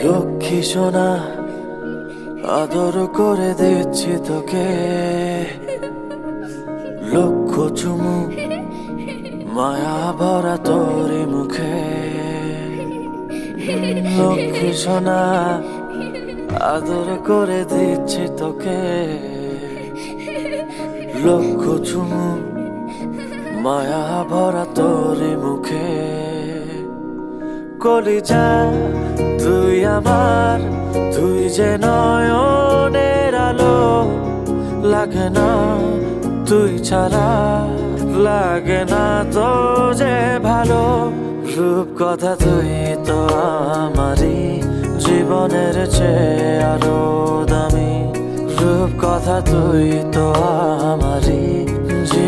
লক্ষ্মী সোনা আদর করে দিচ্ছি তোকে, লক্ষ চুমু মায়া ভরা তোরি মুখে। লক্ষ্মী সোনা আদর করে দিচ্ছি তোকে, লক্ষ চুমু মায়া ভরা তোরি মুখে। কলিজা তুই আমার, তুই যে নয়নের আলো, লাগে না তুই ছাড়া, লাগে না তো যে ভালো। রূপ কথা তুই তো আমারই জীবনের চেয়ে আরো দামি, রূপ কথা তুই তো আমারই